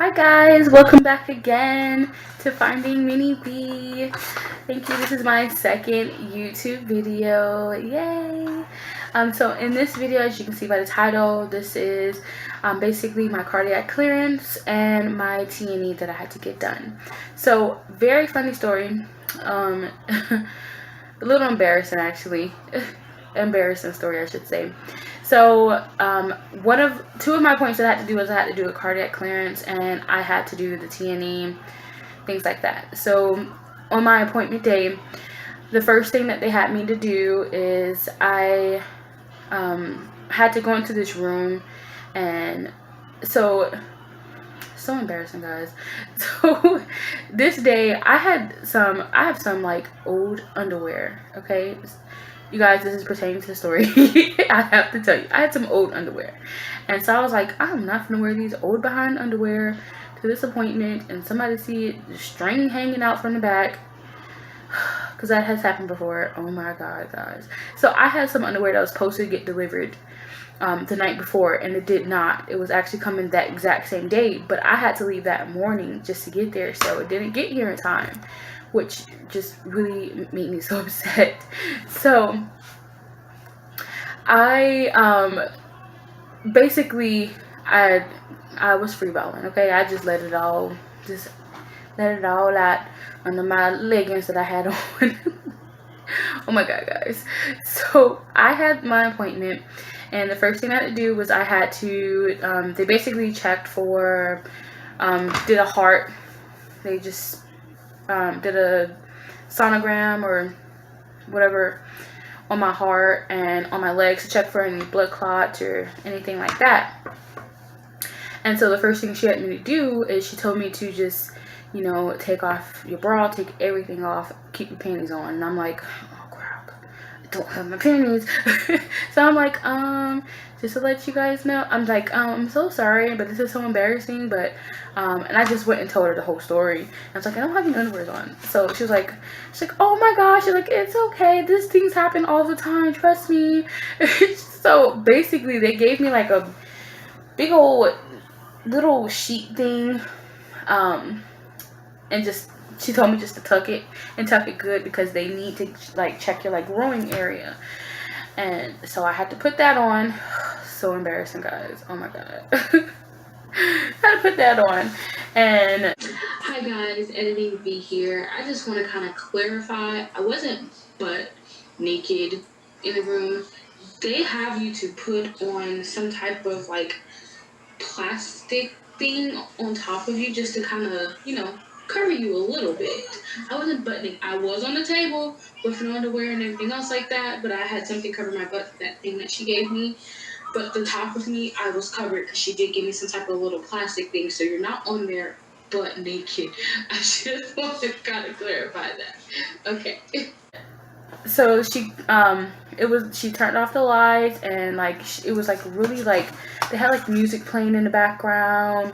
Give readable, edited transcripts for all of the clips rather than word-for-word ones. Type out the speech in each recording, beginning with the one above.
Hi guys, welcome back again to Finding Mini B. Thank you. This is my second YouTube video. Yay! So in this video, as you can see by the title, this is basically my cardiac clearance and my TNE that I had to get done. So very funny story. A little embarrassing actually. Embarrassing story, I should say. So two of my points that I had to do was I had to do a cardiac clearance and I had to do the TNE, things like that. So on my appointment day, the first thing that they had me to do is I had to go into this room, and so embarrassing, guys. So this day I have some like old underwear, okay? You guys, this is pertaining to the story. I have to tell you, I had some old underwear. And so I was like, I'm not gonna wear these old behind underwear to this appointment and somebody see it, the string hanging out from the back. Because that has happened before. Oh my God, guys. So I had some underwear that was supposed to get delivered the night before, and it did not. It was actually coming that exact same day, but I had to leave that morning just to get there, so it didn't get here in time, which just really made me so upset. So I basically I was freeballing, okay? I just let it all out under my leggings that I had on. Oh my God, guys. So I had my appointment, and the first thing I had to do was I had to they basically checked for did a heart. They just did a sonogram or whatever on my heart and on my legs to check for any blood clots or anything like that. And so the first thing she had me to do is she told me to just, you know, take off your bra, take everything off, keep your panties on. And I'm like, oh crap, I don't have my panties. So I'm like, just to let you guys know, I'm like, I'm so sorry, but this is so embarrassing, but and I just went and told her the whole story. I was like, I don't have any underwear on. So she's like, oh my gosh, she's like, it's okay, these things happen all the time, trust me. So basically they gave me like a big old little sheet thing, and just she told me just to tuck it good because they need to like check your like growing area. And so I had to put that on. So embarrassing, guys. Oh my God. I had to put that on. And hi guys, Editing B here. I just want to kind of clarify, I wasn't butt naked in the room. They have you to put on some type of like plastic thing on top of you just to kind of, you know, cover you a little bit. I wasn't buttoning. I was on the table with no underwear and everything else like that, but I had something cover my butt, that thing that she gave me. But the top of me, I was covered because she did give me some type of little plastic thing, so you're not on there butt naked. I just want to kind of clarify that. Okay. So she turned off the lights, and like it was like really like they had like music playing in the background,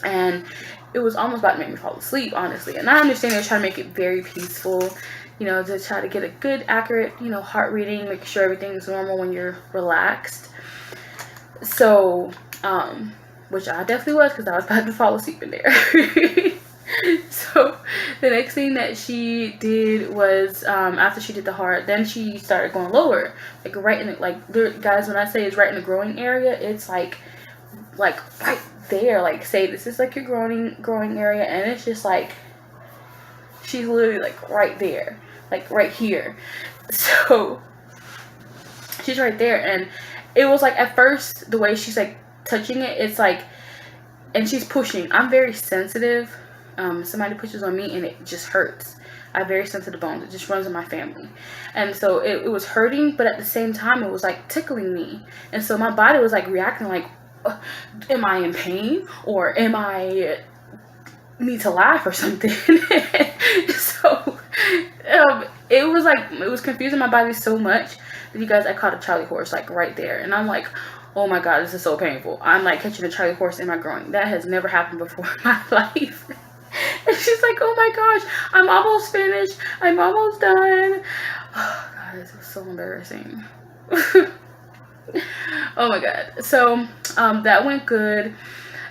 and it was almost about to make me fall asleep, honestly. And I understand they're trying to make it very peaceful, you know, to try to get a good, accurate, you know, heart reading, make sure everything's normal when you're relaxed. So, which I definitely was, because I was about to fall asleep in there. So the next thing that she did was after she did the heart, then she started going lower, like right in the, like, guys, when I say it's right in the growing area, it's like right there. Like, say this is like your growing area, and it's just like she's literally like right there, like right here. So she's right there, and it was like at first the way she's like touching it, it's like, and she's pushing. I'm very sensitive. Somebody pushes on me and it just hurts. I have very sensitive bones. It just runs in my family. And so it was hurting, but at the same time it was like tickling me. And so my body was like reacting like, am I in pain, or am I need to laugh or something? So it was like, it was confusing my body so much that, you guys, I caught a Charlie horse like right there, and I'm like, oh my God, this is so painful. I'm like catching a Charlie horse in my groin. That has never happened before in my life. And she's like, oh my gosh, I'm almost finished, I'm almost done. Oh God, this was so embarrassing. Oh my God. So that went good.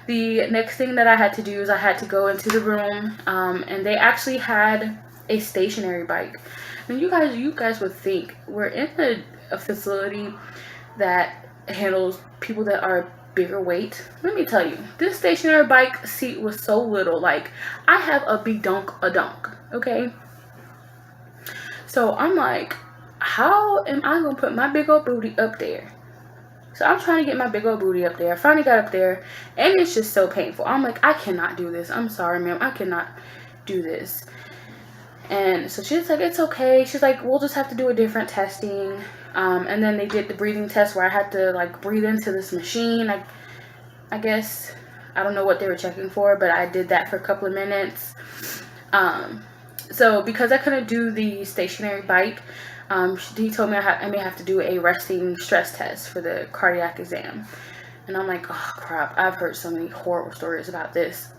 The next thing that I had to do is I had to go into the room, and they actually had a stationary bike. And you guys would think we're in a facility that handles people that are bigger weight. Let me tell you, this stationary bike seat was so little. Like, I have a big donk, okay? So I'm like, how am I gonna put my big old booty up there? So I'm trying to get my big old booty up there. I finally got up there, and it's just so painful. I'm like, I cannot do this. I'm sorry, ma'am. I cannot do this. And so she's like, it's okay. She's like, we'll just have to do a different testing. And then they did the breathing test where I had to like breathe into this machine. I guess, I don't know what they were checking for, but I did that for a couple of minutes. So because I couldn't do the stationary bike, he told me I may have to do a resting stress test for the cardiac exam. And I'm like, oh crap, I've heard so many horrible stories about this.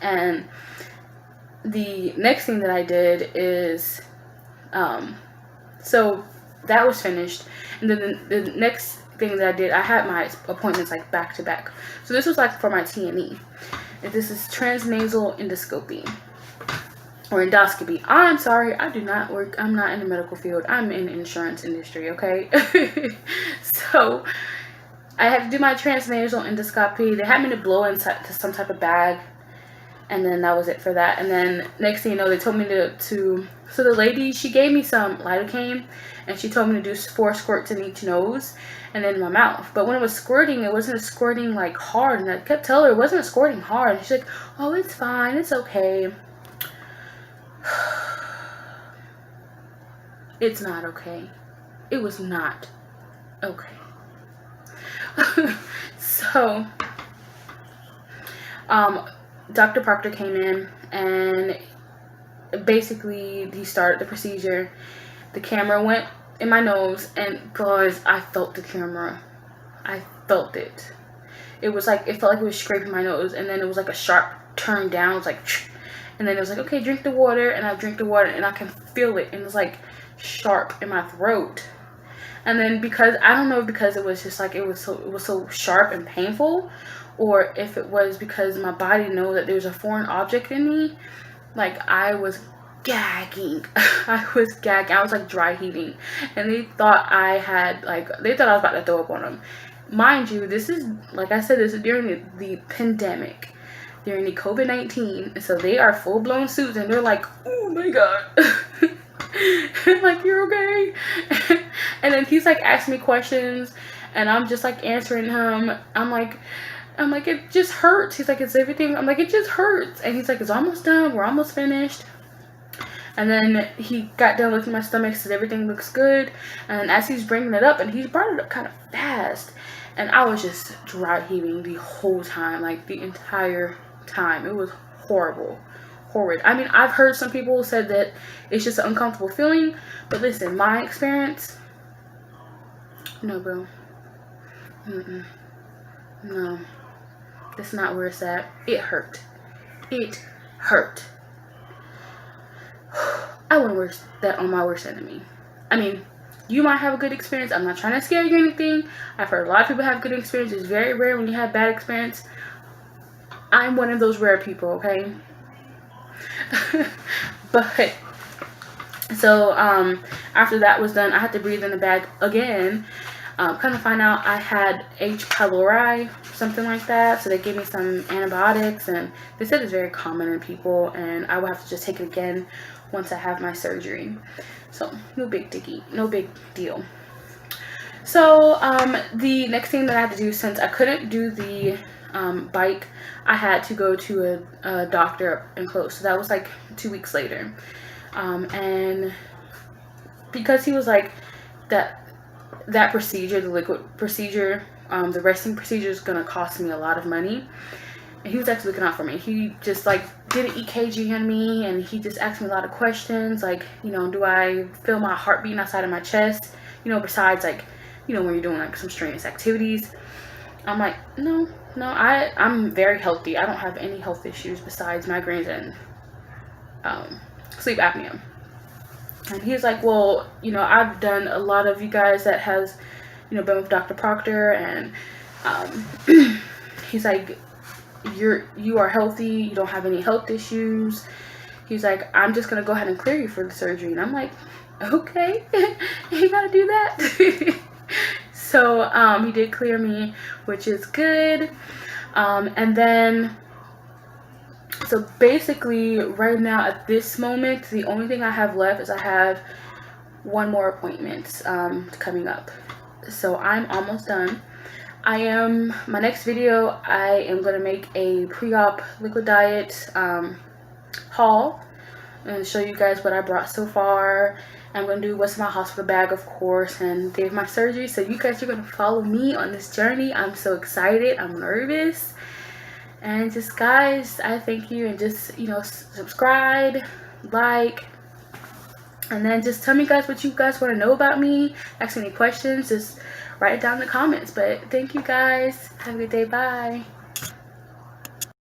And the next thing that I did is, so that was finished. And then the next thing that I did, I had my appointments like back to back. So this was like for my TNE. And this is transnasal endoscopy. Or endoscopy. I'm sorry, I do not work. I'm not in the medical field. I'm in the insurance industry, okay? So I had to do my transnasal endoscopy. They had me to blow into some type of bag, and then that was it for that. And then next thing you know, they told me to so the lady, she gave me some lidocaine, and she told me to do 4 squirts in each nose and then in my mouth. But when it was squirting, it wasn't squirting like hard, and I kept telling her it wasn't squirting hard. And she's like, oh, it's fine, it's okay. It's not okay. It was not okay. So, Dr. Proctor came in, and basically he started the procedure. The camera went in my nose, and guys, I felt the camera. I felt it. It was like, it felt like it was scraping my nose, and then it was like a sharp turn down. It was like, and then it was like, okay, drink the water, and I drink the water, and I can feel it, and it was like sharp in my throat. And then because, I don't know, because it was just like, it was so sharp and painful, or if it was because my body knew that there was a foreign object in me. Like, I was gagging. I was like dry heaving, and they thought I had, like, they thought I was about to throw up on them. Mind you, this is, like I said, this is during the pandemic, during the COVID-19, so they are full-blown suits, and they're like, oh my god. I'm like, you're okay? And then he's like asking me questions, and I'm just like answering him. I'm like, it just hurts. He's like, is everything? I'm like, it just hurts. And he's like, it's almost done, we're almost finished. And then he got done looking at my stomach, said everything looks good. And as he's bringing it up, and he brought it up kind of fast, and I was just dry heaving the whole time, like the entire time. It was horrible, horrid. I mean, I've heard some people said that it's just an uncomfortable feeling, but listen, my experience, no, bro. No, that's not where it's at. It hurt. It hurt. I wouldn't wish that on my worst enemy. I mean, you might have a good experience. I'm not trying to scare you or anything. I've heard a lot of people have good experiences. It's very rare when you have bad experience. I'm one of those rare people, okay? But so after that was done, I had to breathe in the bag again. Kind of find out I had H. pylori, something like that. So they gave me some antibiotics, and they said it's very common in people, and I will have to just take it again once I have my surgery. So no big deal. So the next thing that I had to do, since I couldn't do the bike, I had to go to a doctor up and close. So that was like 2 weeks later. And because he was like, that procedure, the liquid procedure, the resting procedure is going to cost me a lot of money. And he was actually looking out for me. He just like did an EKG on me, and he just asked me a lot of questions, like, you know, do I feel my heart beating outside of my chest? You know, besides like, you know, when you're doing like some strenuous activities. I'm like, no, I'm very healthy. I don't have any health issues besides migraines and sleep apnea. And he's like, well, you know, I've done a lot of you guys that has, you know, been with Dr. Proctor, and he's like, you are healthy, you don't have any health issues. He's like, I'm just gonna go ahead and clear you for the surgery. And I'm like, okay. You gotta do that. So he did clear me, which is good. And then, so basically right now at this moment, the only thing I have left is I have one more appointment coming up. So I'm almost done. My next video, I am going to make a pre-op liquid diet haul and show you guys what I brought so far. I'm going to do what's in my hospital bag, of course, and day of my surgery. So you guys are going to follow me on this journey. I'm so excited. I'm nervous. And just, guys, I thank you. And just, you know, subscribe, like, and then just tell me, guys, what you guys want to know about me. Ask me any questions. Just write it down in the comments. But thank you, guys. Have a good day. Bye.